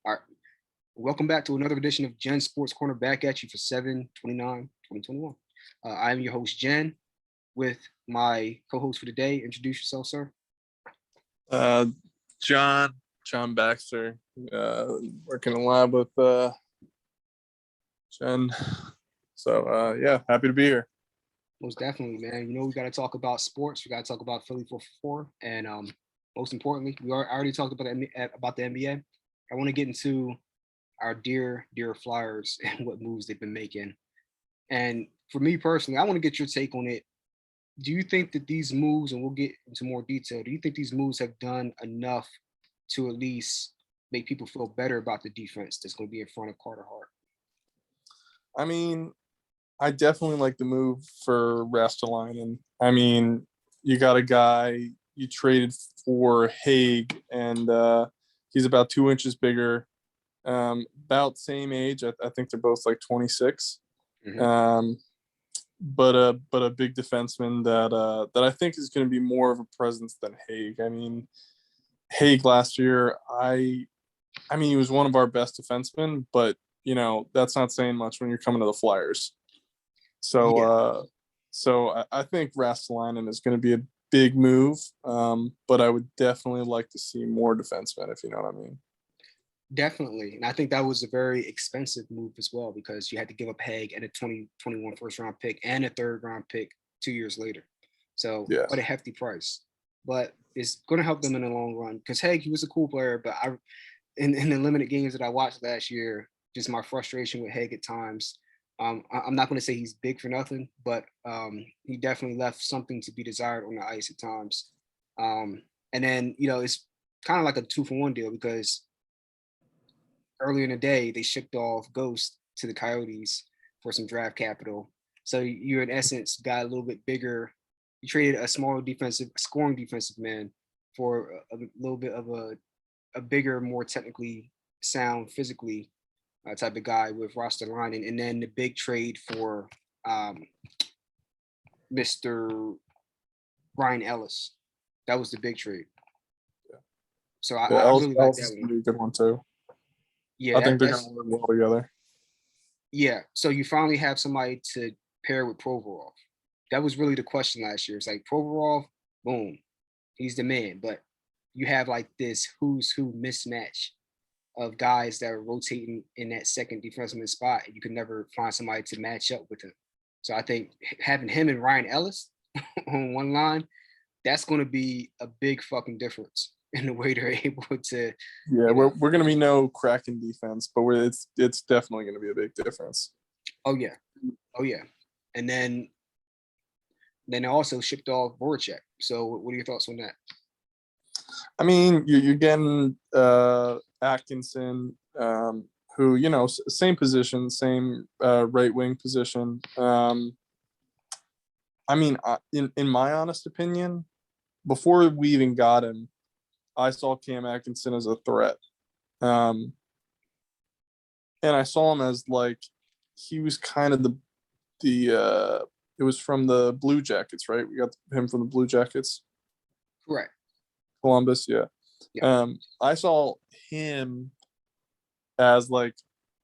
All right. Welcome back to another edition of Gen Sports Corner, back at you for 7/29/2021. I am your host, Jen, with my co-host for today. Introduce yourself, sir. Uh, John Baxter, working in the lab with Jen. So yeah, happy to be here. Most definitely, man. You know, we got to talk about sports. We got to talk about Philly 444, and most importantly, I already talked about the NBA. I want to get into our dear Flyers and what moves they've been making. And for me personally, I want to get your take on it. Do you think that these moves, and we'll get into more detail, do you think these moves have done enough to at least make people feel better about the defense that's going to be in front of Carter Hart? I mean, I definitely like the move for Rastalainen. I mean, you got a guy you traded for Haig, and he's about 2 inches bigger, about same age. I think they're both like 26. Mm-hmm. But a big defenseman that I think is going to be more of a presence than Haig. I mean, Haig last year, I mean, he was one of our best defensemen, but you know that's not saying much when you're coming to the Flyers. So Yeah. I think Rastalainen is going to be a big move, but I would definitely like to see more defensemen, if you know what I mean. Definitely. And I think that was a very expensive move as well, because you had to give up Haig and a 2021 first round pick and a third round pick 2 years later. So Yeah. what a hefty price. But it's going to help them in the long run, because Haig, he was a cool player, but in the limited games that I watched last year, just my frustration with Haig at times. I'm not going to say he's big for nothing, but he definitely left something to be desired on the ice at times. And then, you know, it's kind of like a 2-for-1 deal, because earlier in the day, they shipped off Ghost to the Coyotes for some draft capital. So you're in essence got a little bit bigger. You traded a smaller scoring defensive man for a little bit of a bigger, more technically sound, physically type of guy with Rastalainen, and then the big trade for Mr. Ryan Ellis. That was the big trade. Yeah. So Yeah, I really like Ellis that is one. going to be a good one too. Yeah, I think they're going that's to work well together. yeah. So you finally have somebody to pair with Provorov. That was really the question last year. It's like Provorov, boom, he's the man. But you have like this who's who mismatch of guys that are rotating in that second defenseman spot, and you can never find somebody to match up with him. So I think having him and Ryan Ellis on one line, that's going to be a big fucking difference in the way they're able to, Yeah, you know. we're going to be no cracking defense, but it's definitely going to be a big difference. Oh yeah, oh yeah, and then they also shipped off Voracek. So what are your thoughts on that? I mean, you're getting Atkinson, who, you know, same position, same right wing position. I mean, in my honest opinion, before we even got him, I saw Cam Atkinson as a threat. And I saw him as like he was kind of the it was from the Blue Jackets, right? We got him from the Blue Jackets. Correct. Columbus, yeah. Yeah. I saw him as like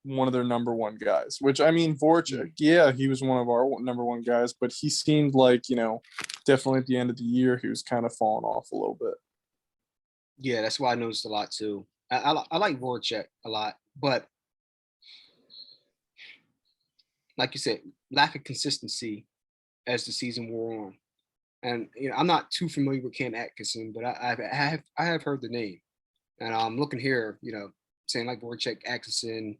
one of their number one guys, which I mean, Voracek, yeah, he was one of our number one guys, but he seemed like, you know, definitely at the end of the year, he was kind of falling off a little bit. Yeah, that's why I noticed a lot too. I like Voracek a lot, but like you said, lack of consistency as the season wore on. And you know, I'm not too familiar with Cam Atkinson, but I have heard the name, and I'm looking here, you know, saying like Voracek, Atkinson.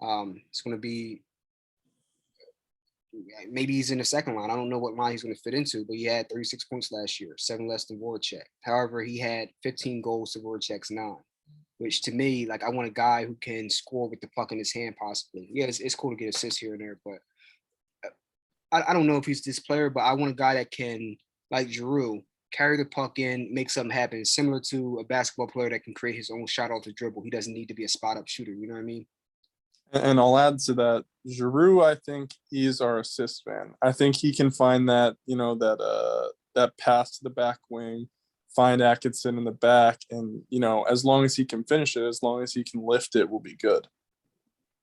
It's going to be maybe he's in the second line. I don't know what line he's going to fit into, but he had 36 points last year, 7 less than Voracek. However, he had 15 goals to Voracek's 9, which to me, like, I want a guy who can score with the puck in his hand, possibly. Yeah, it's cool to get assists here and there, but I don't know if he's this player, but I want a guy that can, like Giroux, carry the puck in, make something happen, similar to a basketball player that can create his own shot off the dribble. He doesn't need to be a spot up shooter. You know what I mean? And I'll add to that, Giroux, I think he's our assist man. I think he can find that, you know, that pass to the back wing, find Atkinson in the back, and as long as he can finish it, as long as he can lift it, will be good.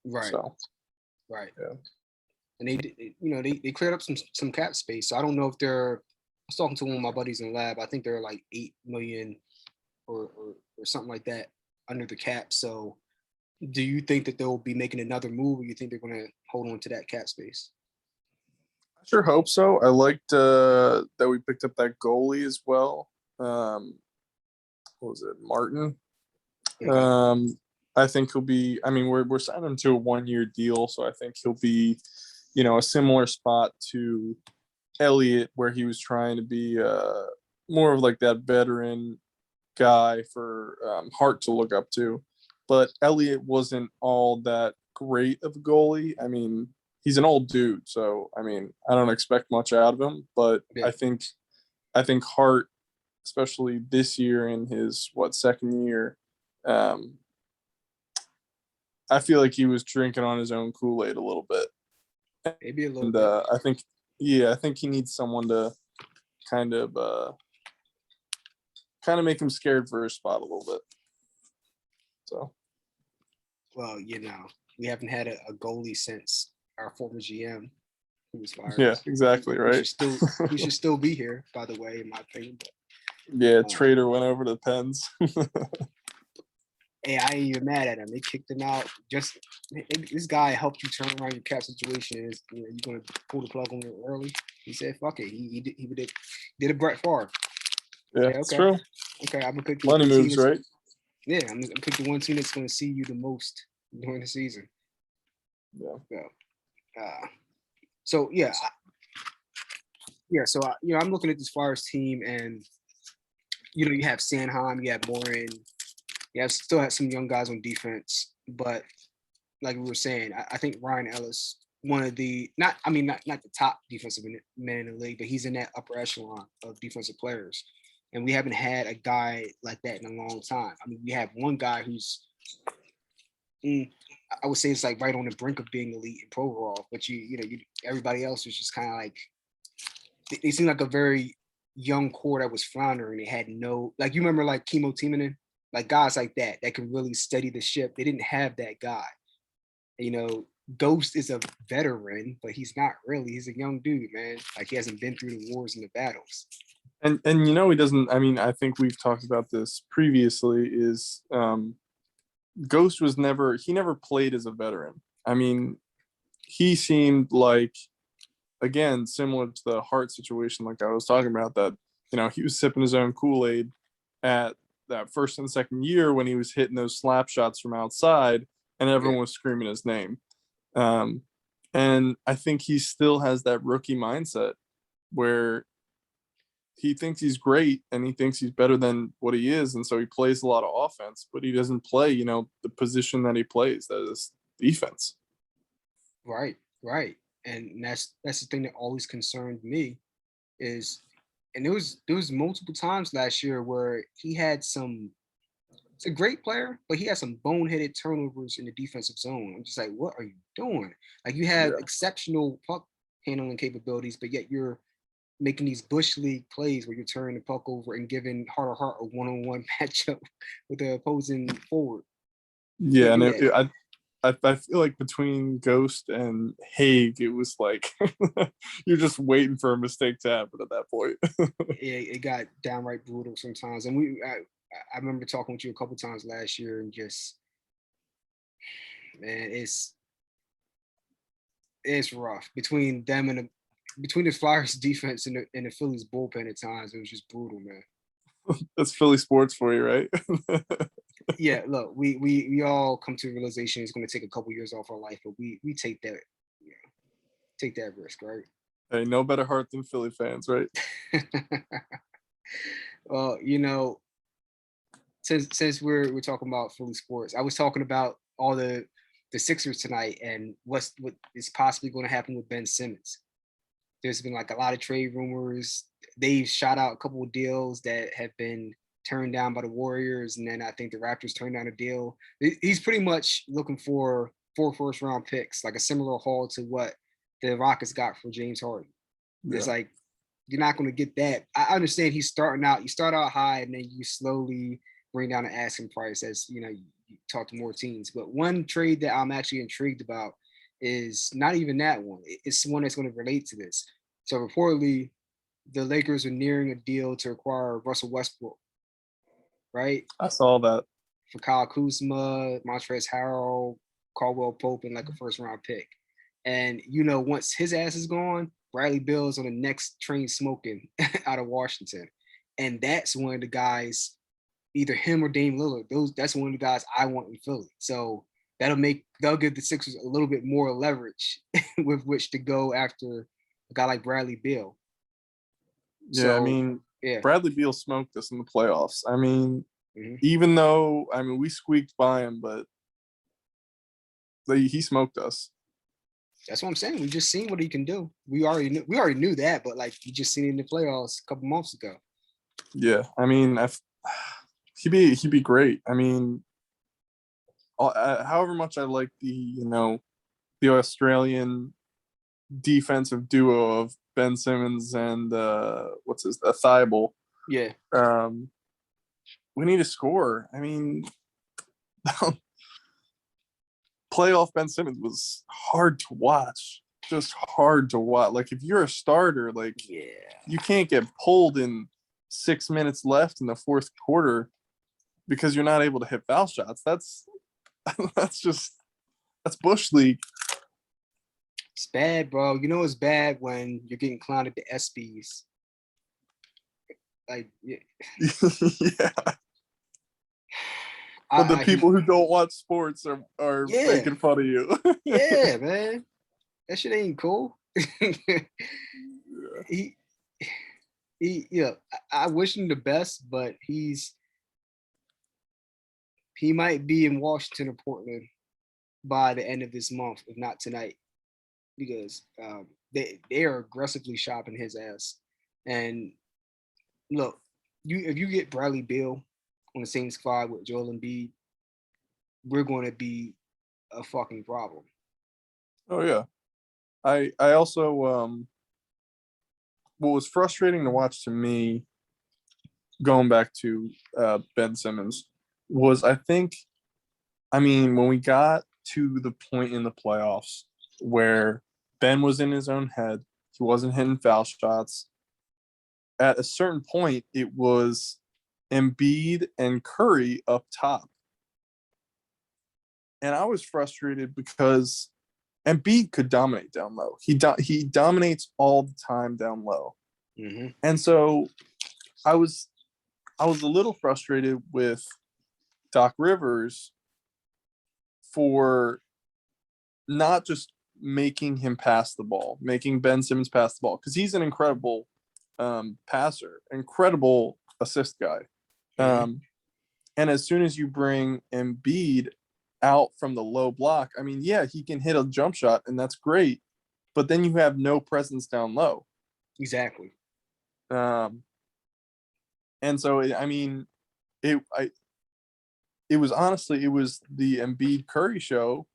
Right. So Right. yeah. And they cleared up some cap space. So I don't know if they're. I was talking to one of my buddies in the lab. I think they're like 8 million or something like that under the cap. So do you think that they'll be making another move, or you think they're going to hold on to that cap space? I sure hope so. I liked that we picked up that goalie as well. What was it, Martin? Okay. I think he'll be. I mean, we're signing him to a 1-year deal, so I think he'll be, a similar spot to Elliott, where he was trying to be more of like that veteran guy for Hart to look up to. But Elliott wasn't all that great of a goalie. I mean, he's an old dude, so I mean, I don't expect much out of him. But Yeah. I think Hart, especially this year in his second year, I feel like he was drinking on his own Kool-Aid a little bit. Maybe a little And bit. I think he needs someone to kind of make him scared for his spot a little bit. So, Well, we haven't had a goalie since our former GM, who was fired. yeah, exactly, right. He should still be here, by the way, in my opinion. But, yeah, Trader went over to the Pens. hey, I ain't even mad at him. They kicked him out. Just this guy helped you turn around your cap situation. You're gonna pull the plug on it early. He said, "Fuck it." He did a Brett Favre. Yeah, Okay, it's true. Okay, I'm gonna pick the Money one team moves, right? Yeah, I'm gonna pick the one team that's gonna see you the most during the season. Yeah. So yeah, So I'm looking at this Flyers team, and you have Sanheim, you have Morin, still have some young guys on defense, but like we were saying, I think Ryan Ellis, one of the not the top defensive man in the league, but he's in that upper echelon of defensive players. And we haven't had a guy like that in a long time. I mean, we have one guy who's, I would say it's like right on the brink of being elite in pro overall, but everybody else was just kind of like, they seem like a very young core that was floundering. They had no, like, you remember like Kimo Timonen, like guys like that can really steady the ship. They didn't have that guy. Ghost is a veteran, but he's not really. He's a young dude, man. Like, he hasn't been through the wars and the battles. And he doesn't. I mean, I think we've talked about this previously. Is Ghost was never. He never played as a veteran. I mean, he seemed like, again, similar to the Hart situation, like I was talking about, that he was sipping his own Kool-Aid at that first and second year when he was hitting those slap shots from outside, and everyone was screaming his name. And I think he still has that rookie mindset where he thinks he's great and he thinks he's better than what he is. And so he plays a lot of offense, but he doesn't play, the position that he plays, that is defense. Right. And that's the thing that always concerned me is, and there was multiple times last year where he had it's a great player, but he had some boneheaded turnovers in the defensive zone. I'm just like, what are you doing? Like, you have exceptional puck handling capabilities, but yet you're making these bush league plays where you're turning the puck over and giving Hart a one-on-one matchup with the opposing forward. Yeah, and I feel like between Ghost and Haig, it was like you're just waiting for a mistake to happen at that point. It got downright brutal sometimes, and I remember talking with you a couple times last year, and just, man, it's rough between them and between the Flyers defense and the Phillies bullpen at times. It was just brutal, man. That's Philly sports for you, right? Yeah, look, we all come to the realization it's going to take a couple years off our life, but we take that, take that risk, right? Hey, no better heart than Philly fans, right? Well, since we're talking about Philly sports, I was talking about all the Sixers tonight and what is possibly going to happen with Ben Simmons. There's been like a lot of trade rumors. They've shot out a couple of deals that have been turned down by the Warriors, and then I think the Raptors turned down a deal. He's pretty much looking for 4 first-round picks, like a similar haul to what the Rockets got for James Harden. Yeah. It's like, You're not going to get that. I understand he's starting out. You start out high and then you slowly bring down the asking price as you talk to more teams. But one trade that I'm actually intrigued about is not even that one. It's one that's going to relate to this. So reportedly, the Lakers are nearing a deal to acquire Russell Westbrook, right? I saw that. For Kyle Kuzma, Montrezl Harrell, Caldwell Pope, and like a first round pick. And once his ass is gone, Bradley Beal is on the next train smoking out of Washington. And that's one of the guys, either him or Dame Lillard. That's one of the guys I want in Philly. So they'll give the Sixers a little bit more leverage with which to go after a guy like Bradley Beal. Yeah, So, I mean, yeah. Bradley Beal smoked us in the playoffs. I mean, even though we squeaked by him, but he smoked us. That's what I'm saying. We just seen what he can do. We already knew that, but like you just seen it in the playoffs a couple months ago. Yeah, I mean, he'd be great. I mean, however much I like the Australian defensive duo of Ben Simmons and Thibault. Yeah. We need to score. I mean, playoff Ben Simmons was hard to watch. Just hard to watch. Like if you're a starter, you can't get pulled in 6 minutes left in the fourth quarter because you're not able to hit foul shots. That's Bush League. It's bad, bro. It's bad when you're getting clowned at the ESPYs. Like, yeah. Yeah. But the people who don't watch sports are making fun of you. Yeah, man. That shit ain't cool. I wish him the best, but he might be in Washington or Portland by the end of this month, if not tonight, because they are aggressively shopping his ass. And look, if you get Bradley Beal on the same squad with Joel Embiid, we're going to be a fucking problem. Oh yeah, I also what was frustrating to watch to me, going back to Ben Simmons, was when we got to the point in the playoffs where Ben was in his own head, he wasn't hitting foul shots. At a certain point, it was Embiid and Curry up top. And I was frustrated because Embiid could dominate down low. He dominates all the time down low. Mm-hmm. And so I was a little frustrated with Doc Rivers for not just making him pass the ball, making Ben Simmons pass the ball, because he's an incredible passer, incredible assist guy. Mm-hmm. And as soon as you bring Embiid out from the low block, he can hit a jump shot, and that's great. But then you have no presence down low. Exactly. And so, it was the Embiid Curry show,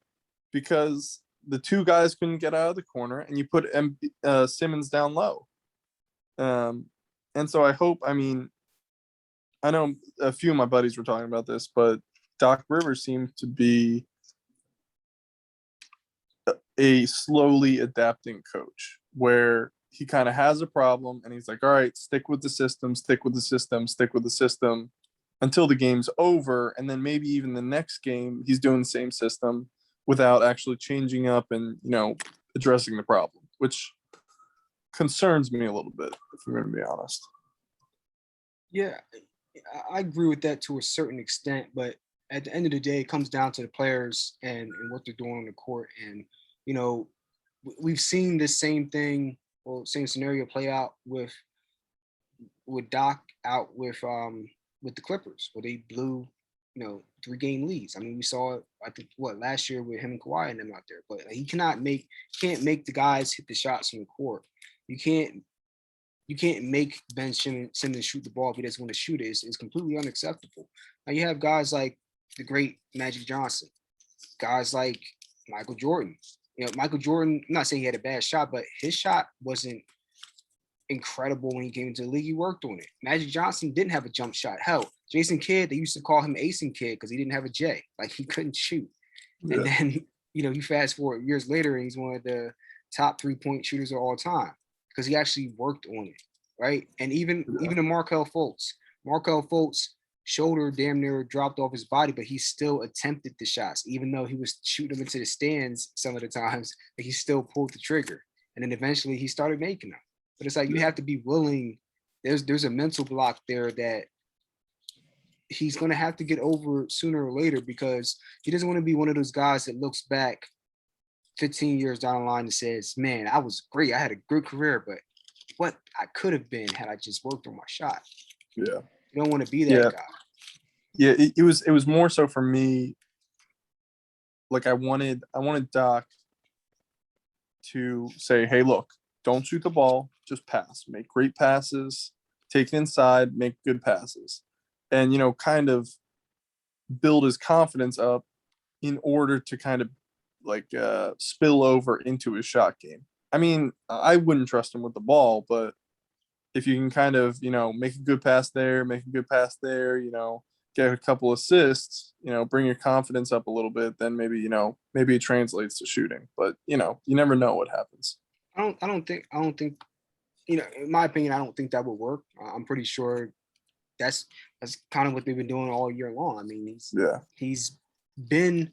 because the two guys couldn't get out of the corner, and you put Simmons down low. And so I hope, I know a few of my buddies were talking about this, but Doc Rivers seems to be a slowly adapting coach, where he kind of has a problem and he's like, all right, stick with the system until the game's over. And then maybe even the next game, he's doing the same system without actually changing up and, addressing the problem, which concerns me a little bit, if I'm going to be honest. Yeah, I agree with that to a certain extent, but at the end of the day, it comes down to the players and what they're doing on the court. And, we've seen this same thing or same scenario play out with Doc out with the Clippers, where they blew, 3-game leads. We saw it, I think, last year with him and Kawhi and them out there. But he can't make the guys hit the shots from the court. You can't make Ben Simmons shoot the ball if he doesn't want to shoot it. It's completely unacceptable. Now you have guys like the great Magic Johnson, guys like Michael Jordan. Michael Jordan, I'm not saying he had a bad shot, but his shot wasn't incredible when he came into the league. He worked on it. Magic Johnson didn't have a jump shot. Hell, Jason Kidd, they used to call him Asen Kid because he didn't have a J. Like he couldn't shoot. And Yeah. then, you fast forward years later, and he's one of the top 3-point shooters of all time because he actually worked on it, right? And even a Markel Fultz shoulder damn near dropped off his body, but he still attempted the shots, even though he was shooting them into the stands some of the times. But he still pulled the trigger, and then eventually he started making them. But it's like you have to be willing. There's a mental block there that he's going to have to get over sooner or later because he doesn't want to be one of those guys that looks back 15 years down the line and says, man, I was great. I had a good career, but what I could have been had I just worked on my shot. Yeah. You don't want to be that guy. Yeah, it was more so for me. Like I wanted Doc to say, hey, look, don't shoot the ball, just pass. Make great passes, take it inside, make good passes. And, kind of build his confidence up in order to kind of like spill over into his shot game. I mean, I wouldn't trust him with the ball, but if you can kind of, make a good pass there, get a couple assists, bring your confidence up a little bit, then maybe it translates to shooting. But you never know what happens. I don't think, in my opinion, I don't think that would work. I'm pretty sure that's kind of what they've been doing all year long. I mean, he's been.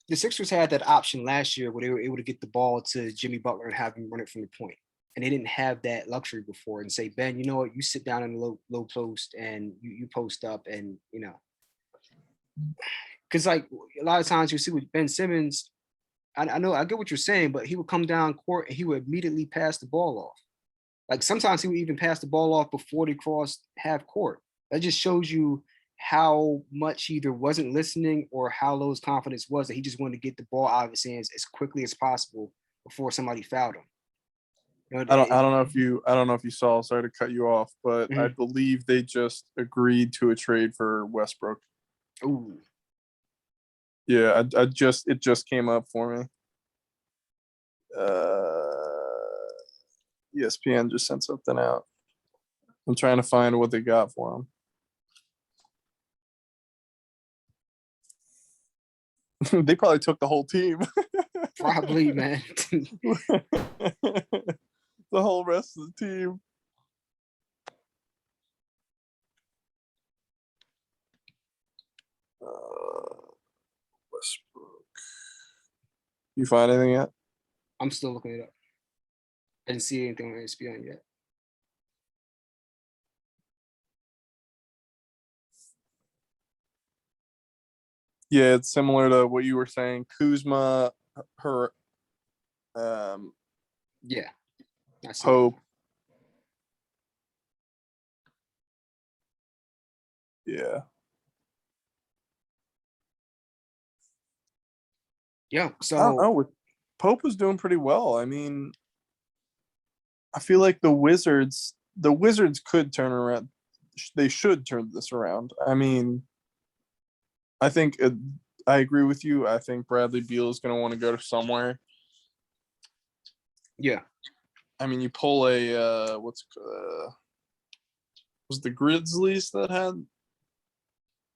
The Sixers had that option last year where they were able to get the ball to Jimmy Butler and have him run it from the point. And they didn't have that luxury before and say, Ben, you know what, you sit down in the low post and you post up and, because like a lot of times you see with Ben Simmons, I know, I get what you're saying, but he would come down court and he would immediately pass the ball off. Like sometimes he would even pass the ball off before they crossed half court. That just shows you how much he either wasn't listening or how low his confidence was that he just wanted to get the ball out of his hands as quickly as possible before somebody fouled him. I don't know if you saw, sorry to cut you off, but I believe they just agreed to a trade for Westbrook. Ooh. Yeah, it just came up for me. ESPN just sent something out. I'm trying to find what they got for him. They probably took the whole team. Probably, man. The whole rest of the team. Westbrook. You find anything yet? I'm still looking it up. I didn't see anything on ESPN yet. Yeah, it's similar to what you were saying. Kuzma, Yeah. Pope. Yeah. Yeah. So I don't know. Pope was doing pretty well. I mean, I feel like the Wizards could turn around. They should turn this around. I mean, I think I agree with you. I think Bradley Beal is going to want to go to somewhere. Yeah. I mean, you pull a was the Grizzlies that had?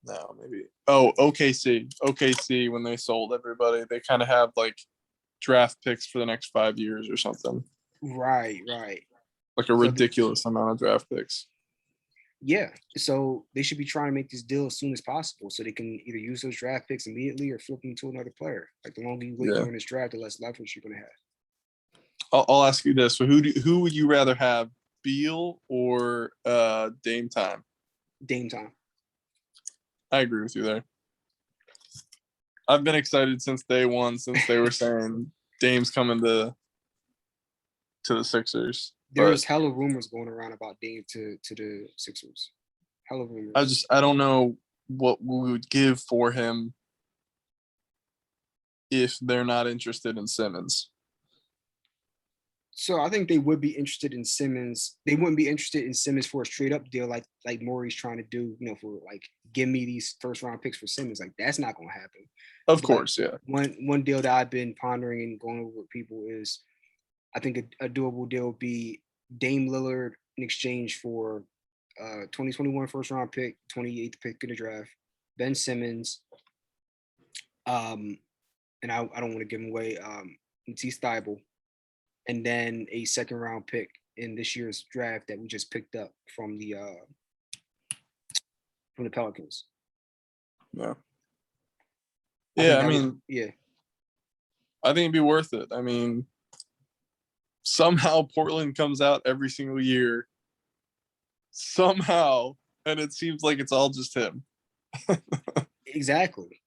No, maybe. Oh, OKC when they sold everybody, they kind of have like draft picks for the next 5 years or something. Right. Like a ridiculous amount of draft picks. Yeah. So they should be trying to make this deal as soon as possible so they can either use those draft picks immediately or flip them to another player. Like the longer you wait during this draft, the less leverage you're going to have. I'll ask you this. So who would you rather have, Beal or Dame Time? Dame Time. I agree with you there. I've been excited since day one, since they were saying Dame's coming to the Sixers. There's hella rumors going around about Dame to the Sixers. Hella rumors. I don't know what we would give for him if they're not interested in Simmons. So I think they would be interested in Simmons. They wouldn't be interested in Simmons for a straight up deal like Morey's trying to do, for like, give me these first round picks for Simmons. Like that's not going to happen. Of course, yeah. One deal that I've been pondering and going over with people is I think a doable deal would be Dame Lillard in exchange for 2021 first round pick, 28th pick in the draft, Ben Simmons, and I don't want to give him away, Matisse Thybulle, and then a second round pick in this year's draft that we just picked up from the Pelicans. Yeah. I Yeah, think I that mean, yeah, I think it'd be worth it. I mean, somehow Portland comes out every single year, somehow, and it seems like it's all just him. exactly.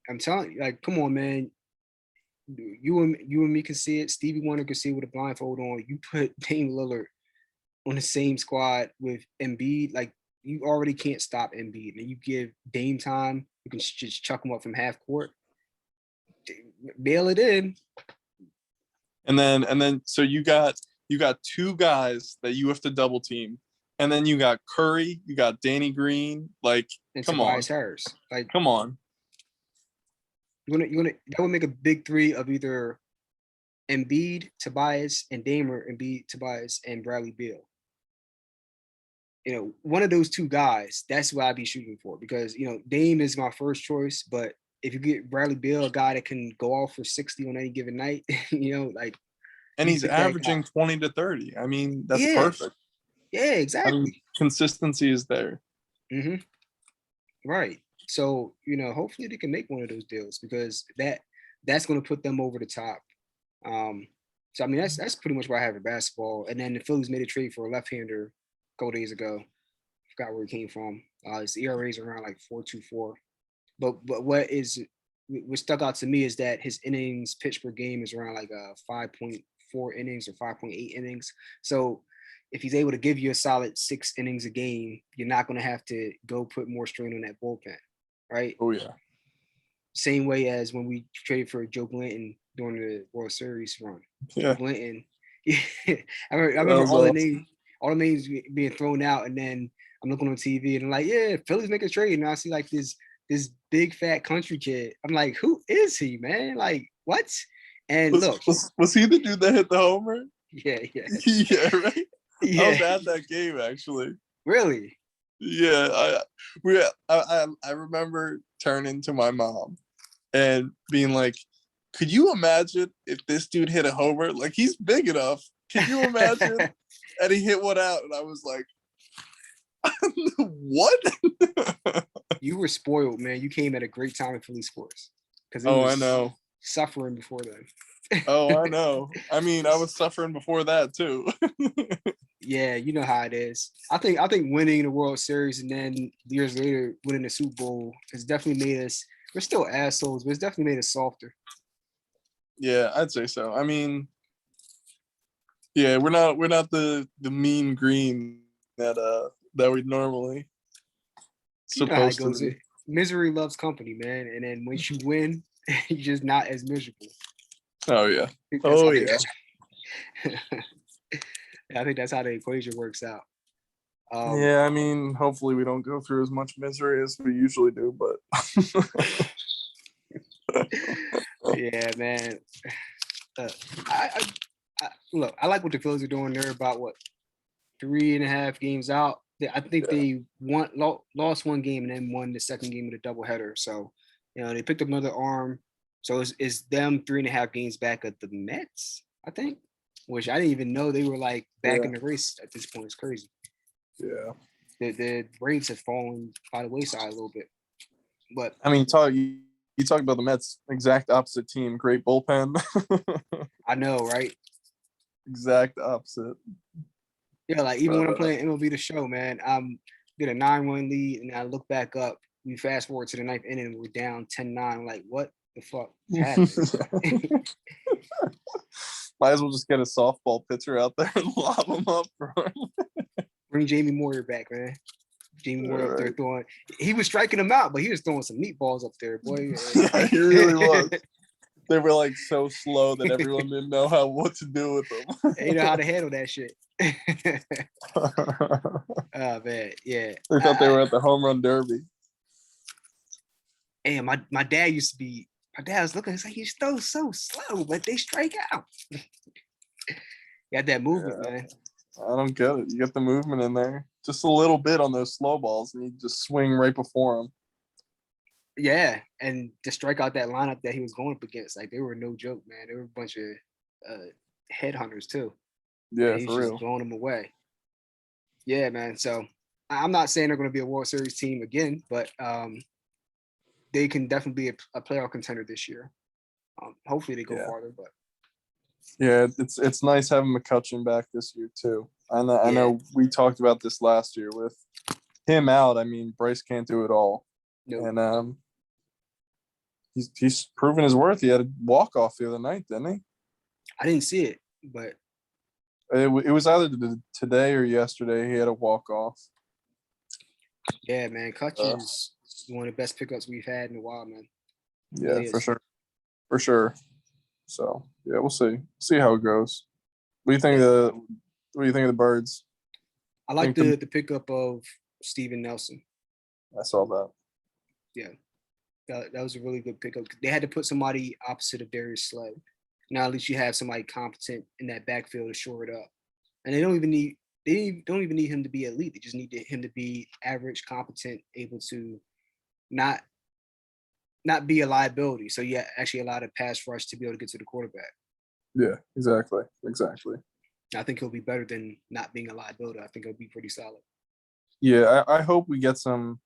I'm telling you, like, come on, man. You and me can see it. Stevie Wonder can see it with a blindfold on. You put Dame Lillard on the same squad with Embiid, like you already can't stop Embiid. And you give Dame time, you can just chuck him up from half court, bail it in. And then so you got two guys that you have to double team. And then you got Curry, you got Danny Green, like And come on. Tobias Harris. Like Come on. you wanna that would make a big three of either Embiid, Tobias, and Damer, Embiid, Tobias, and Bradley Beal. One of those two guys, that's what I'd be shooting for because, Dame is my first choice, but if you get Bradley Beal, a guy that can go off for 60 on any given night, like. And he's averaging 20 to 30. I mean, that's perfect. Yeah, exactly. I mean, consistency is there. Mm-hmm. Right. So, hopefully they can make one of those deals because that's going to put them over the top. So I mean, that's pretty much what I have in basketball. And then the Phillies made a trade for a left-hander a couple days ago. Forgot where he came from. His ERA is around like 4.24. But what stuck out to me is that his innings pitched per game is around like 5.4 innings or 5.8 innings. So if he's able to give you a solid 6 innings a game, you're not going to have to go put more strain on that bullpen, right? Oh yeah. Same way as when we traded for Joe Blanton during the World Series run. Yeah. Blanton. Yeah. I remember all the names being thrown out, and then I'm looking on TV and I'm like, yeah, Phillies make a trade, and I see like this big fat country kid. I'm like, who is he, man? Like, what? And look, was he the dude that hit the homer? Yeah. Yeah, right. Yeah. I was at that game actually. Really? Yeah, I remember turning to my mom and being like, could you imagine if this dude hit a homer? Like, he's big enough. Can you imagine? And he hit one out, and I was like, what? You were spoiled, man. You came at a great time in Philly sports. I know. Suffering before then. Oh, I know. I mean, I was suffering before that too. Yeah, you know how it is. I think winning the World Series and then years later winning the Super Bowl has definitely made us. We're still assholes, but it's definitely made us softer. Yeah, I'd say so. I mean, yeah, we're not the mean green that we normally supposed to be. Misery loves company, man. And then once you win, you're just not as miserable. Oh yeah. I think that's how the equation works out. Yeah, I mean, hopefully we don't go through as much misery as we usually do, but yeah, man. Look, I like what the Phillies are doing. They're about 3.5 games out. I think they lost one game and then won the second game with a doubleheader. So, they picked up another arm. So it's them 3.5 games back at the Mets, I think, which I didn't even know they were like back in the race at this point. It's crazy. Yeah. The Braves have fallen by the wayside a little bit. But I mean, you talk about the Mets, exact opposite team, great bullpen. I know, right? Exact opposite. Yeah, like even when I'm playing MLB The Show, man, get a 9-1 lead, and I look back up. We fast forward to the 9th inning, we're down 10-9. I'm like, what the fuck happened? Might as well just get a softball pitcher out there and lob him up. Bring Jamie Moyer back, man. Jamie Moyer up there throwing. He was striking him out, but he was throwing some meatballs up there, boy. Yeah, he really was. They were like so slow that everyone didn't know what to do with them. They know how to handle that shit. Oh man, yeah. They thought they were at the home run derby. And my dad used to be. My dad was looking. He's like, "You throw so slow, but they strike out." Got that movement, Yeah, man. I don't get it. You get the movement in there, just a little bit on those slow balls, and you just swing right before him. Yeah, and to strike out that lineup that he was going up against, like they were no joke, man. They were a bunch of headhunters too, Yeah, and he was for just real. blowing them away. Yeah, man. So I'm not saying they're going to be a World Series team again, but they can definitely be a playoff contender this year. Hopefully they go Yeah, farther, but yeah. It's nice having McCutcheon back this year too. I yeah, know we talked about this last year with him out. I mean, Bryce can't do it all, no, and he's proven his worth. He had a walk off the other night, didn't he? I didn't see it, but It was either today or yesterday. He had a walk off. yeah, man, Kutch Uh, is one of the best pickups we've had in a while, man. yeah, Really for is. sure, for sure. So yeah, we'll see. See how it goes. What do you think Yeah, of the What do you think of the Birds? I like Think the the pickup of Steven Nelson. I saw that. Yeah, that was a really good pickup. They had to put somebody opposite of Darius Slay. Now at least you have somebody competent in that backfield to shore it up. And they don't even need him to be elite. They just need him to be average, competent, able to not not be a liability. So yeah, actually allow the pass rush to be able to get to the quarterback. Yeah, exactly, exactly. I think he'll be better than not being a liability. I think he'll be pretty solid. Yeah, I hope we get some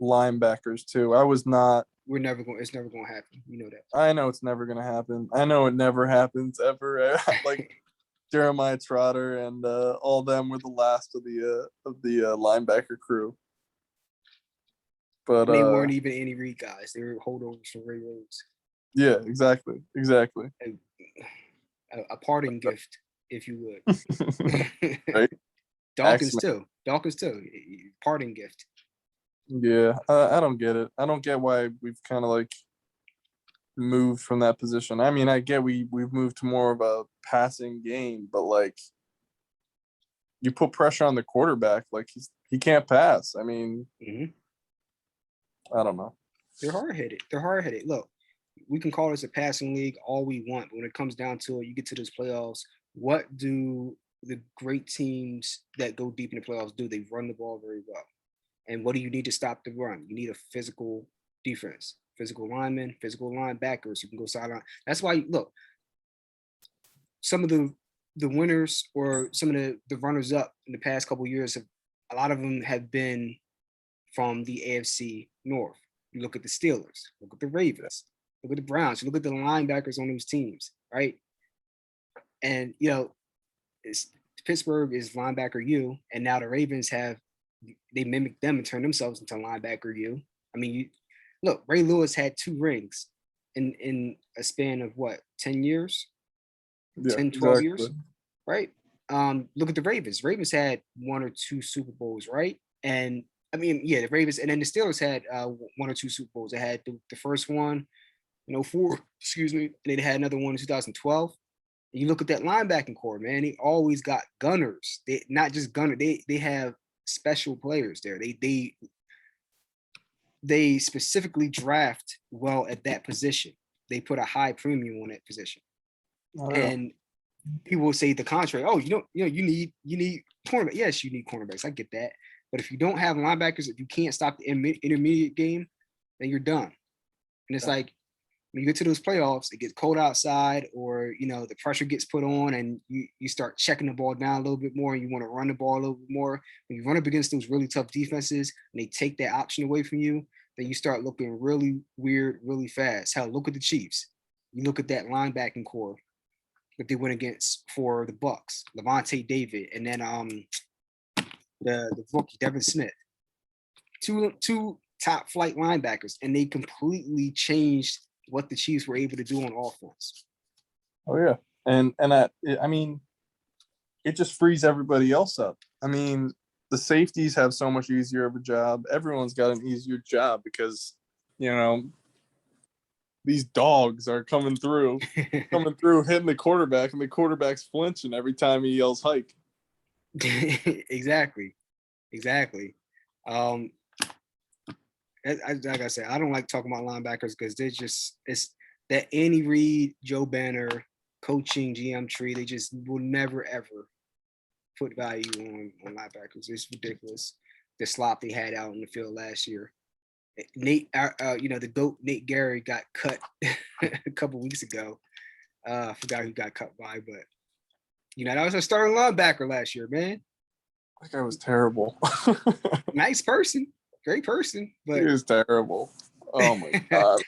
linebackers too. I was not. It's never gonna happen. You know that. I know it's never gonna happen. I know it never happens ever. Like Jeremiah Trotter and all them were the last of the linebacker crew. But And they weren't even any Reed guys. They were holdovers from Ray Rhodes. yeah, exactly, exactly. A parting gift, if you would. Right, Dawkins X-Men. too. Dawkins too. Parting gift. Yeah, I don't get it. I don't get why we've kind of like moved from that position. I mean, I get we've moved to more of a passing game, but like you put pressure on the quarterback, like he can't pass. I mean, Mm-hmm. I don't know. They're hard headed. They're hard headed. Look, we can call this a passing league all we want, but when it comes down to it, you get to those playoffs. What do the great teams that go deep in the playoffs do? They run the ball very well. And what do you need to stop the run? You need a physical defense, physical linemen, physical linebackers. You can go sideline. That's why, look, some of the winners or some of the runners up in the past couple of years have a lot of them have been from the AFC North. You look at the Steelers, look at the Ravens, look at the Browns, you look at the linebackers on those teams, right? And Pittsburgh is linebacker U, and now the Ravens they mimic them and turn themselves into linebacker U. I mean, look, Ray Lewis had 2 rings in a span of what, 10 years, Yeah, 10, 12 exactly. years, right? Look at the Ravens. Ravens had 1 or 2 Super Bowls, right? And I mean, yeah, the Ravens, and then the Steelers had 1 or 2 Super Bowls. They had the first one in 04, excuse me, and they had another one in 2012. And you look at that linebacking core, man, they always got gunners. They not just gunner, they have special players there. They specifically draft well at that position. They put a high premium on that position. Oh yeah. And people will say the contrary. Oh, you need cornerback. Yes, you need cornerbacks. I get that. But if you don't have linebackers, if you can't stop the intermediate game, then you're done. And it's like when you get to those playoffs, it gets cold outside, or the pressure gets put on, and you start checking the ball down a little bit more, and you want to run the ball a little bit more. When you run up against those really tough defenses, and they take that option away from you, then you start looking really weird, really fast. Hell, look at the Chiefs. You look at that linebacking core that they went against for the Bucks, Levante David, and then the rookie Devin Smith, two top flight linebackers, and they completely changed what the Chiefs were able to do on offense. Oh yeah. And I mean, it just frees everybody else up. I mean, the safeties have so much easier of a job. Everyone's got an easier job because you know these dogs are coming through, hitting the quarterback, and the quarterback's flinching every time he yells hike. Exactly. Um, like I said, I don't like talking about linebackers because it's that Andy Reid, Joe Banner coaching GM tree. They just will never ever put value on linebackers. It's ridiculous. The slop they had out in the field last year. Nate, the GOAT Nate Gary got cut a couple weeks ago. I forgot who got cut by, but that was a starting linebacker last year, man. That guy was terrible. Nice person, great person, but he was terrible. Oh my god.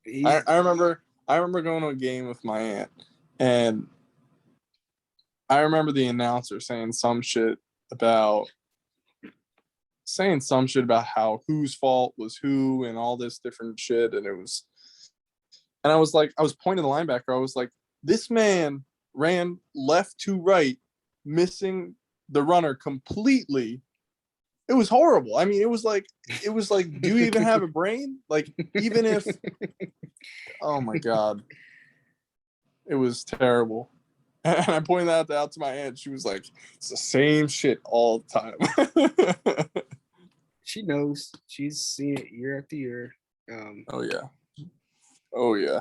I remember going to a game with my aunt, and I remember the announcer saying some shit about how whose fault was who and all this different shit. And I was pointing the linebacker. I was like, this man ran left to right, missing the runner completely. It was horrible. I mean, it was like, do you even have a brain? Like, even if, oh my God, it was terrible. And I pointed that out to my aunt. She was like, it's the same shit all the time. She knows. She's seen it year after year. Oh yeah.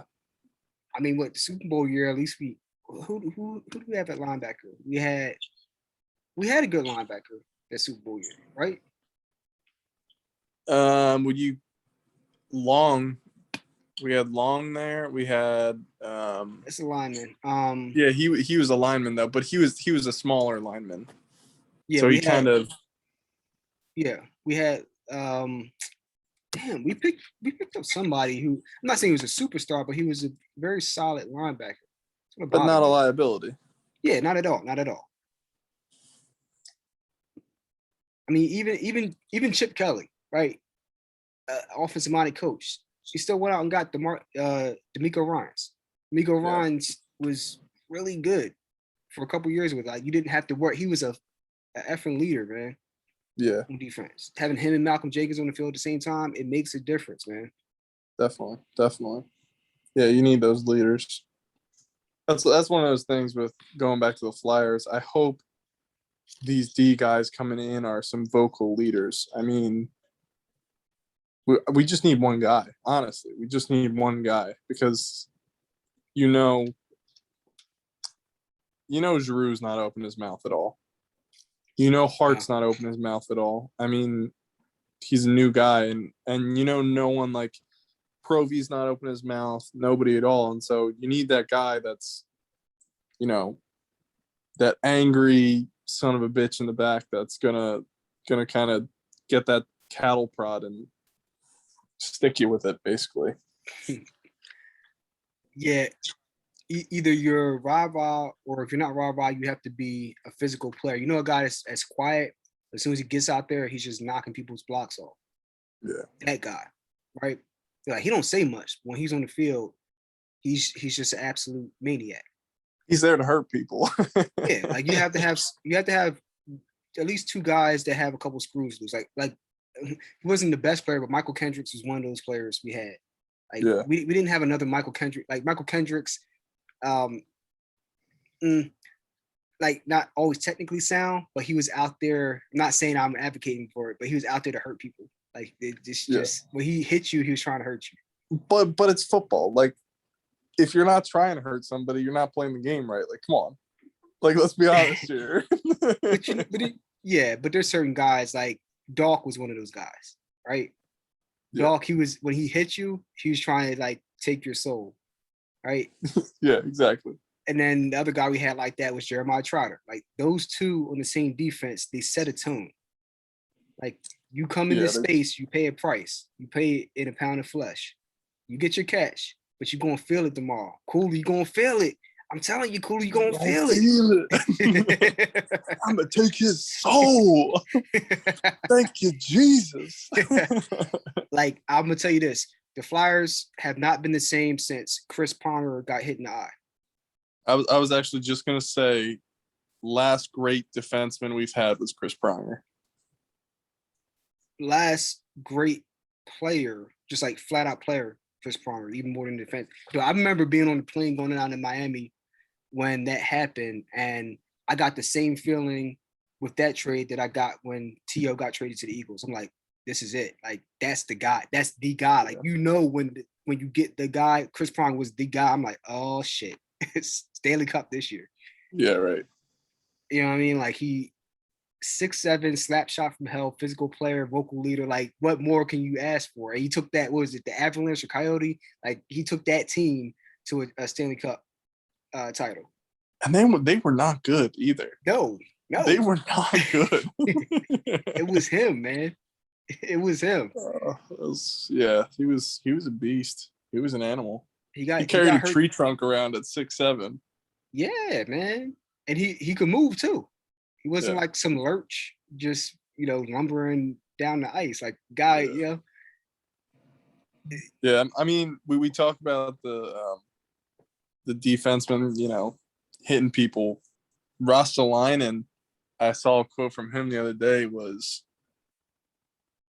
I mean, what Super Bowl year? At least who do we have at linebacker? We had a good linebacker that Super Bowl year, right? We had Long there. We had it's a lineman. Yeah, he was a lineman though, but he was a smaller lineman. Yeah, so we had we picked up somebody who, I'm not saying he was a superstar, but he was a very solid linebacker. But not a liability. Yeah, not at all. Not at all. I mean, even Chip Kelly, right? Offensive minded coach. He still went out and got D'Amico Ryans. D'Amico Ryans was really good for a couple years with that. You didn't have to work. He was a effing leader, man. Yeah. On defense. Having him and Malcolm Jenkins on the field at the same time, it makes a difference, man. Definitely. Yeah, you need those leaders. That's one of those things with going back to the Flyers. I hope these D guys coming in are some vocal leaders. I mean, we just need one guy, honestly. We just need one guy because Giroux's not open his mouth at all. Hart's not open his mouth at all. I mean, he's a new guy, and no one like Provy's not open his mouth, nobody at all. And so you need that guy that's, that angry son of a bitch in the back that's gonna kind of get that cattle prod and stick you with it, basically. Yeah. Either you're rah-rah, or if you're not rah-rah, you have to be a physical player. You know, a guy that's quiet, as soon as he gets out there, he's just knocking people's blocks off. Yeah. That guy, right? Like, he don't say much. When he's on the field, he's just an absolute maniac. He's there to hurt people. Yeah, like you have to have at least two guys that have a couple screws loose. Like he wasn't the best player, but Michael Kendricks was one of those players we had. Like, we didn't have another Michael Kendricks. Like, Michael Kendricks, like, not always technically sound, but he was out there. I'm not saying I'm advocating for it, but he was out there to hurt people. Like, just when he hit you, he was trying to hurt you. But it's football. Like, if you're not trying to hurt somebody, you're not playing the game right. Like, come on. Like, let's be honest here. but there's certain guys, like Doc was one of those guys, right? Yeah. Doc, when he hit you, he was trying to like take your soul, right? Yeah, exactly. And then the other guy we had like that was Jeremiah Trotter. Like, those two on the same defense, they set a tone. Like, you come in this space, you pay a price. You pay in a pound of flesh. You get your catch, but you're going to feel it tomorrow. Cool, you're going to feel it. I'm telling you, Cool, you're going to feel it. I'm going to take his soul. Thank you, Jesus. Like, I'm going to tell you this. The Flyers have not been the same since Chris Pronger got hit in the eye. I was actually just going to say, last great defenseman we've had was Chris Pronger. Last great player, just like flat out player, Chris Pronger, even more than defense. So I remember being on the plane going down to Miami when that happened, and I got the same feeling with that trade that I got when T.O. got traded to the Eagles. I'm like, this is it. Like that's the guy. That's the guy. Like when you get the guy, Chris Prong was the guy. I'm like, oh shit, it's Stanley Cup this year. Yeah, right. You know what I mean? Like he 6'7", slap shot from hell, physical player, vocal leader. Like what more can you ask for? And he took that. What was it, the Avalanche or Coyote? Like he took that team to a Stanley Cup title. And they were not good either. No, They were not good. It was him, man. It was him. He was a beast. He was an animal. He carried got a tree trunk around at 6'7". Yeah, man. And he could move too. He wasn't like some lurch, just lumbering down the ice. Like guy, Yeah, I mean, we talk about the defenseman, hitting people. Rostalainen, I saw a quote from him the other day, was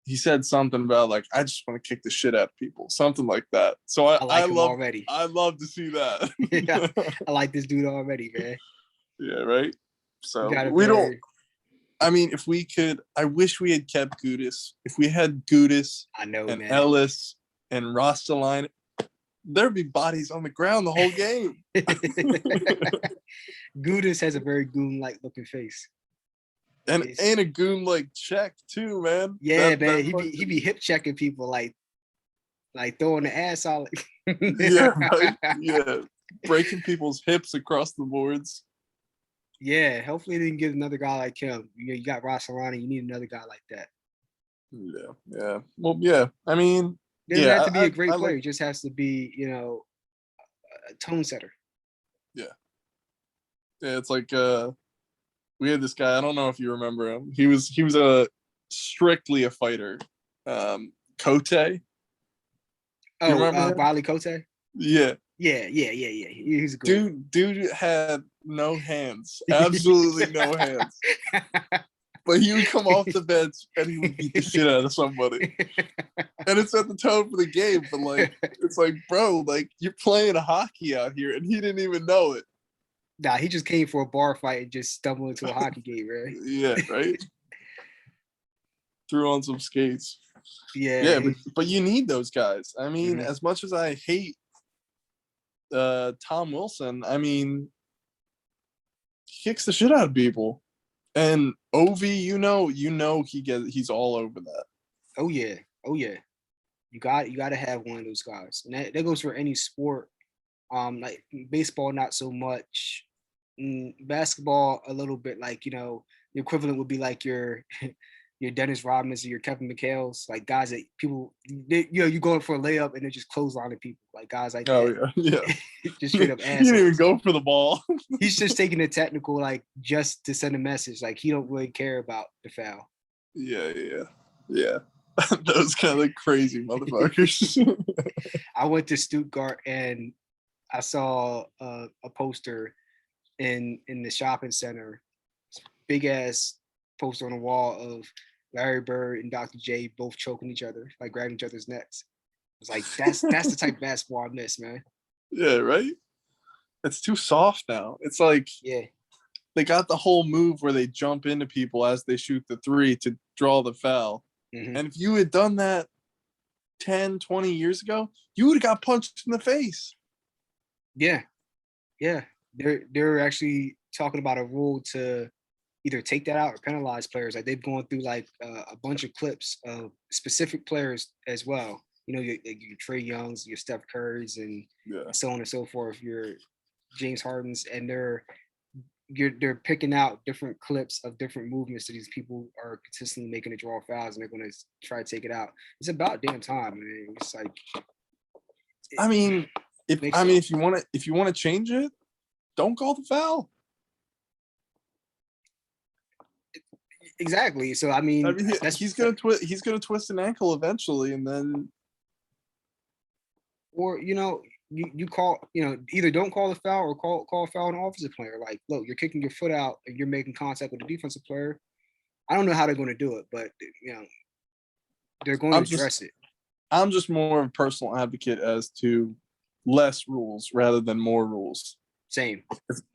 he said something about like, I just want to kick the shit out of people, something like that. So I him love already. I love to see that. Yeah, I like this dude already, man. Yeah, right. So we don't. I mean, if we could, I wish we had kept Gudis. If we had Gudis, I know, and man. Ellis and Rostalainen, there'd be bodies on the ground the whole game. Gudis has a very goon-like looking face. And a goon-like check too, man. Yeah, man. He be hip checking people like throwing the ass out. Yeah, right. Yeah, breaking people's hips across the boards. Yeah, hopefully they can get another guy like him. You got Rostalainen, you need another guy like that. Yeah. Well, yeah. I mean, he doesn't have to be a great player. He just has to be, a tone setter. Yeah. Yeah, it's like we had this guy, I don't know if you remember him. He was a strictly a fighter. Cote. Riley Cote? Yeah. Yeah. He's a good dude had no hands. Absolutely no hands. But he would come off the bench and he would beat the shit out of somebody. And it set the tone for the game. But like, it's like, bro, like you're playing hockey out here and he didn't even know it. Nah, he just came for a bar fight and just stumbled into a hockey game, right? Yeah, right. Threw on some skates. Yeah, but you need those guys. I mean, as much as I hate Tom Wilson, I mean, he kicks the shit out of people. And Ovi, he's all over that. Oh yeah. You got to have one of those guys, and that goes for any sport. Like baseball, not so much. Basketball, a little bit. Like the equivalent would be like your Dennis Rodmans or your Kevin McHale's, like guys that people, you going for a layup and they're just clotheslining people, like guys like that. Oh yeah. Just straight up assholes. He didn't even go for the ball. He's just taking the technical, like just to send a message. Like he don't really care about the foul. Yeah. Those kind of crazy motherfuckers. I went to Stuttgart and I saw a poster in the shopping center, big ass poster on the wall of Larry Bird and Dr. J both choking each other, like grabbing each other's necks. It's like that's the type of basketball I miss, man. Yeah, right. It's too soft now. It's like they got the whole move where they jump into people as they shoot the three to draw the foul. Mm-hmm. And if you had done that 10, 20 years ago, you would have got punched in the face. Yeah. They're actually talking about a rule to either take that out or penalize players. Like they've gone through like a bunch of clips of specific players as well. Your Trae Youngs, your Steph Currys, and so on and so forth. Your James Hardens, and they're picking out different clips of different movements that these people are consistently making to draw fouls, and they're going to try to take it out. It's about damn time, man. It's like, I mean, if you want to change it, don't call the foul. Exactly. So I mean he's gonna twist an ankle eventually, and then, or you call either don't call the foul or call a foul on an offensive player. Like, look, you're kicking your foot out and you're making contact with the defensive player. I don't know how they're going to do it, but they're going to address it. I'm just more of a personal advocate as to less rules rather than more rules. Same.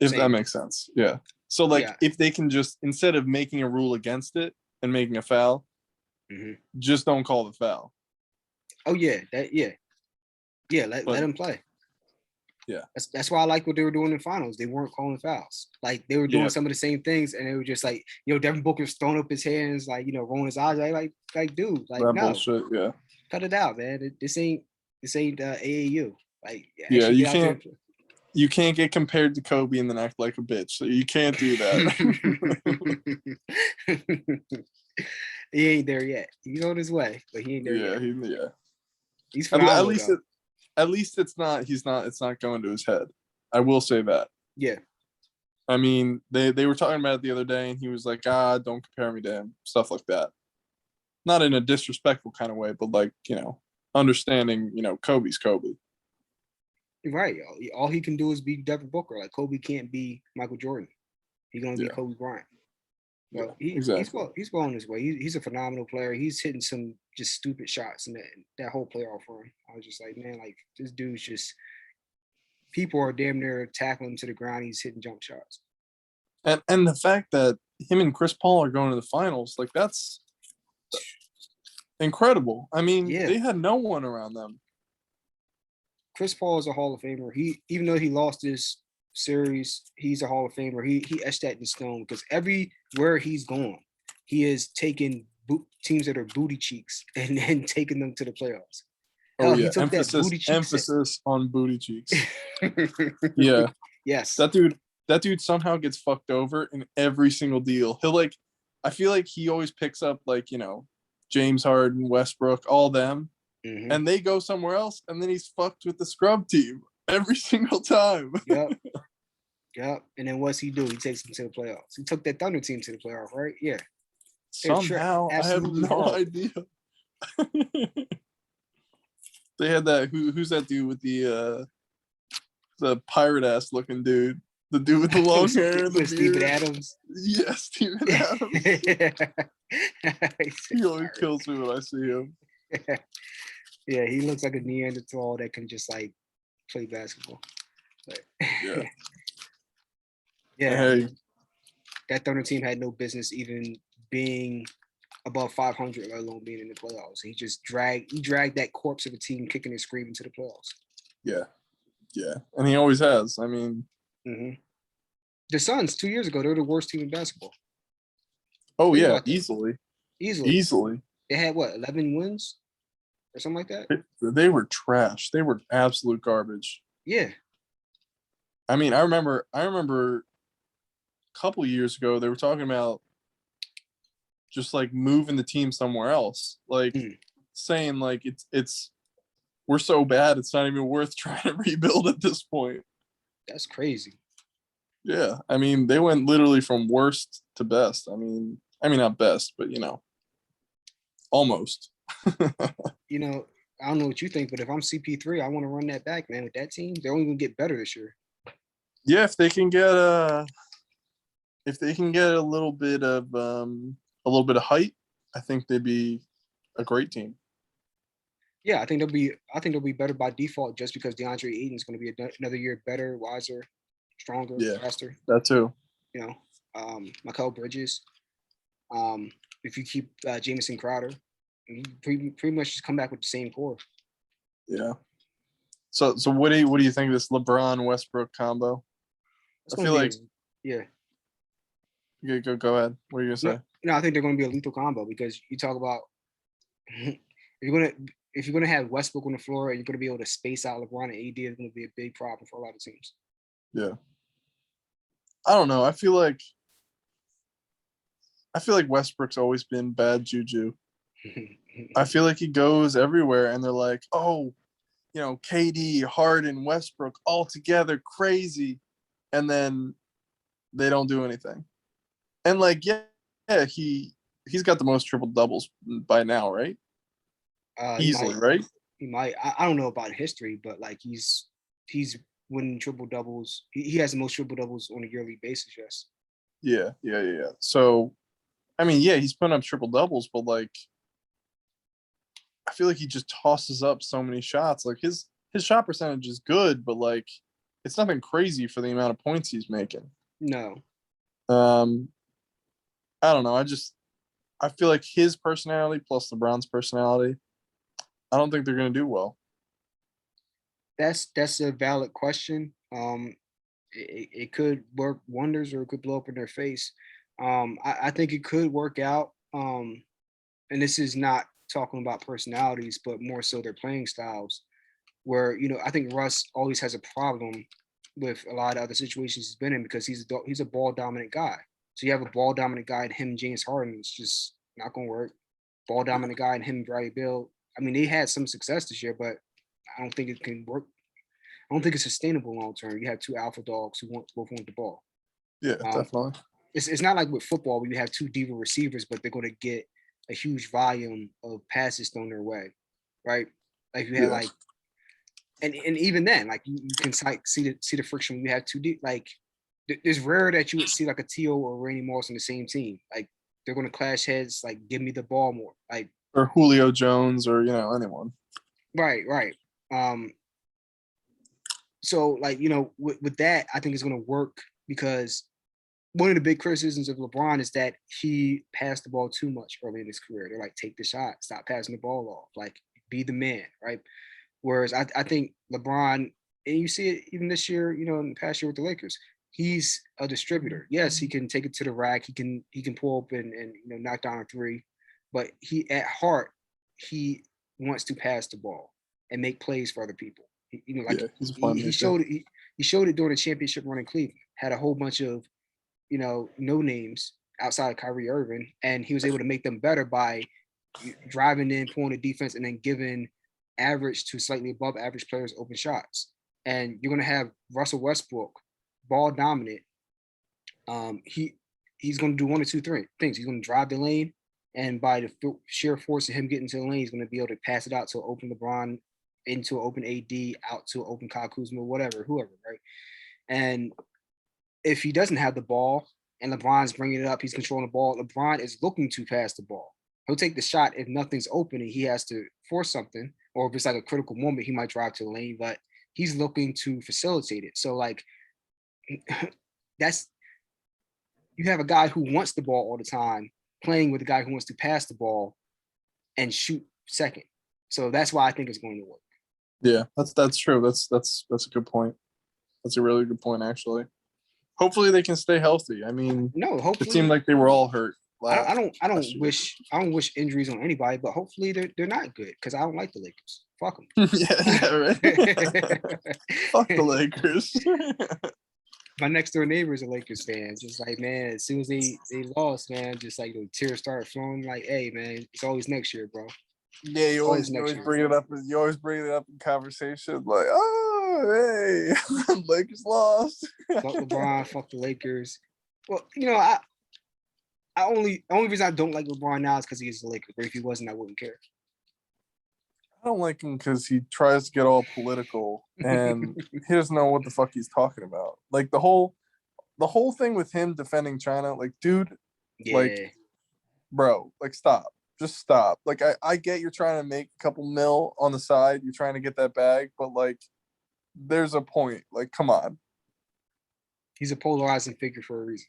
If that makes sense. Yeah. So if they can just, instead of making a rule against it and making a foul, Just don't call the foul. Oh yeah, let him play. Yeah, that's why I like what they were doing in finals. They weren't calling fouls. Like they were doing some of the same things, and they were just like, Devin Booker's throwing up his hands, like rolling his eyes, like dude, like that no, bullshit. Yeah, cut it out, man. This ain't AAU. Like yeah, you can't get compared to Kobe and then act like a bitch. So you can't do that. He ain't there yet. He's on his way, but he ain't there yet. He's phenomenal. At least it's not. It's not going to his head. I will say that. Yeah. I mean, they were talking about it the other day, and he was like, don't compare me to him, stuff like that. Not in a disrespectful kind of way, but like, understanding, Kobe's Kobe. Right. All he can do is be Devin Booker. Like Kobe can't be Michael Jordan. He's gonna be Kobe Bryant. Well, he's well on his way. He's a phenomenal player. He's hitting some just stupid shots in that whole playoff run. I was just like, man, like this dude's just, people are damn near tackling him to the ground. He's hitting jump shots. And the fact that him and Chris Paul are going to the finals, like that's incredible. I mean, they had no one around them. Chris Paul is a Hall of Famer. Even though he lost this series, he's a Hall of Famer. He etched that in stone because everywhere he's gone, he has taken teams that are booty cheeks and taken them to the playoffs. Oh yeah, emphasis on booty cheeks. Yeah. Yes. That dude somehow gets fucked over in every single deal. I feel like he always picks up James Harden, Westbrook, all them. Mm-hmm. And they go somewhere else, and then he's fucked with the scrub team every single time. Yep. And then what's he do? He takes them to the playoffs. He took that Thunder team to the playoffs, right? Yeah. Somehow, I have no idea. They had that. Who's that dude with the pirate ass looking dude? The dude with the long hair and the beard. Steven Adams. Yeah, Steven Adams. He always kills me when I see him. Yeah, he looks like a Neanderthal that can just play basketball. But, Hey. That Thunder team had no business even being above 500, let alone being in the playoffs. He just dragged that corpse of a team kicking and screaming to the playoffs. Yeah, and he always has. I mean, the Suns 2 years ago, they were the worst team in basketball. Oh yeah, easily. They had 11 wins or something like that. They were trash. They were absolute garbage. Yeah. I mean, I remember a couple years ago they were talking about just moving the team somewhere else, saying it's we're so bad it's not even worth trying to rebuild at this point. That's crazy. Yeah, I mean they went literally from worst to best. I mean not best, but almost. I don't know what you think, but if I'm CP3, I want to run that back, man. With that team, they're only gonna get better this year. Yeah, if they can get a little bit of height, I think they'd be a great team. Yeah, I think they'll be better by default just because DeAndre Ayton's going to be another year better, wiser, stronger, faster. That too. Mikal Bridges. If you keep Jamison Crowder, you pretty much just come back with the same core. Yeah. So what do you think of this LeBron Westbrook combo? I feel like Go ahead. What are you gonna say? No, I think they're going to be a lethal combo because you talk about if you're gonna have Westbrook on the floor and you're gonna be able to space out LeBron and AD, is going to be a big problem for a lot of teams. Yeah. I don't know. I feel like Westbrook's always been bad juju. I feel like he goes everywhere and they're like, oh, KD, Harden, Westbrook all together, crazy, and then they don't do anything. And he's got the most triple doubles by now, right? Easily, right? He might. I don't know about history, but he's winning triple doubles. He has the most triple doubles on a yearly basis. Yes. Yeah. So, I mean, he's putting up triple doubles, but I feel like he just tosses up so many shots. His shot percentage is good, but it's nothing crazy for the amount of points he's making. No. I don't know. I feel like his personality plus LeBron's personality, I don't think they're going to do well. That's a valid question. It could work wonders or it could blow up in their face. I think it could work out. And this is not talking about personalities, but more so their playing styles. Where I think Russ always has a problem with a lot of other situations he's been in because he's a ball dominant guy. So you have a ball dominant guy in him, James Harden. It's just not going to work. Ball dominant guy in him, Bradley Beal. I mean, they had some success this year, but I don't think it can work. I don't think it's sustainable long term. You have two alpha dogs who both want the ball. Yeah, definitely. It's not like with football where you have two diva receivers, but they're going to get a huge volume of passes thrown their way, right? Like you had like, and even then, like you can see the friction when you have two deep. Like it's rare that you would see like a T.O. or Randy Moss on the same team. Like they're going to clash heads. Like give me the ball more. Like or Julio Jones or anyone. Right. So like with that, I think it's going to work because one of the big criticisms of LeBron is that he passed the ball too much early in his career. They're like, take the shot, stop passing the ball off, like be the man, right? Whereas I think LeBron, and you see it even this year, in the past year with the Lakers, he's a distributor. Yes, he can take it to the rack, he can pull up and knock down a three, but he at heart he wants to pass the ball and make plays for other people. He's a fun he showed it. He showed it during the championship run in Cleveland. Had a whole bunch of no names outside of Kyrie Irving, and he was able to make them better by driving in, pulling the defense, and then giving average to slightly above average players open shots. And you're going to have Russell Westbrook, ball dominant. He's going to do one or two things. He's going to drive the lane, and by the sheer force of him getting to the lane, he's going to be able to pass it out to an open LeBron, into an open AD, out to an open Kyle Kuzma, whoever, right? And if he doesn't have the ball and LeBron's bringing it up, he's controlling the ball, LeBron is looking to pass the ball. He'll take the shot if nothing's open and he has to force something, or if it's like a critical moment, he might drive to the lane, but he's looking to facilitate it. So like you have a guy who wants the ball all the time playing with a guy who wants to pass the ball and shoot second. So that's why I think it's going to work. Yeah, that's true. That's a good point. That's a really good point, actually. Hopefully they can stay healthy. I mean, hopefully it seemed like they were all hurt. I don't wish injuries on anybody, but hopefully they're not good because I don't like the Lakers. Fuck them. Yeah, right. Fuck the Lakers. My next door neighbor is a Lakers fan. Just like, man, as soon as they lost, man, just like the tears started flowing. Like, hey, man, it's always next year, bro. Yeah, you always bring it up. You always bring it up in conversation, like, oh, hey, Lakers lost. Fuck LeBron, fuck the Lakers. Well, I only reason I don't like LeBron now is because he is the Lakers. But if he wasn't, I wouldn't care. I don't like him because he tries to get all political and he doesn't know what the fuck he's talking about. Like the whole thing with him defending China, like, dude, like, bro, like, stop. Just stop. Like, I get you're trying to make a couple mil on the side. You're trying to get that bag, but like, there's a point. Like, come on. He's a polarizing figure for a reason.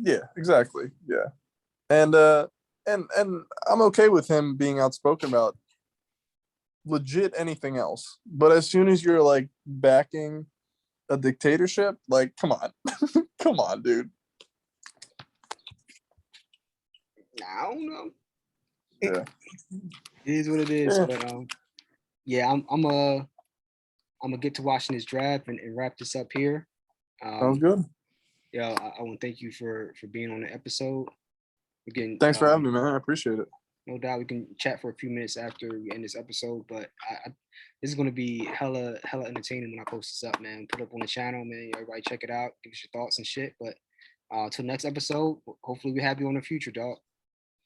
Yeah, exactly. Yeah. And I'm okay with him being outspoken about legit anything else. But as soon as you're like backing a dictatorship, like, come on. Come on, dude. I don't know. Yeah. It is what it is. Yeah. But yeah, I'm gonna get to watching this draft and wrap this up here. Sounds good. Yeah, I want to thank you for being on the episode. Again, thanks for having me, man. I appreciate it. No doubt we can chat for a few minutes after we end this episode, but this is going to be hella entertaining when I post this up, man. Put it up on the channel, man. Everybody check it out. Give us your thoughts and shit. But till next episode, hopefully we have you on the future, dog.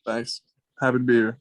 Thanks. Happy to be here.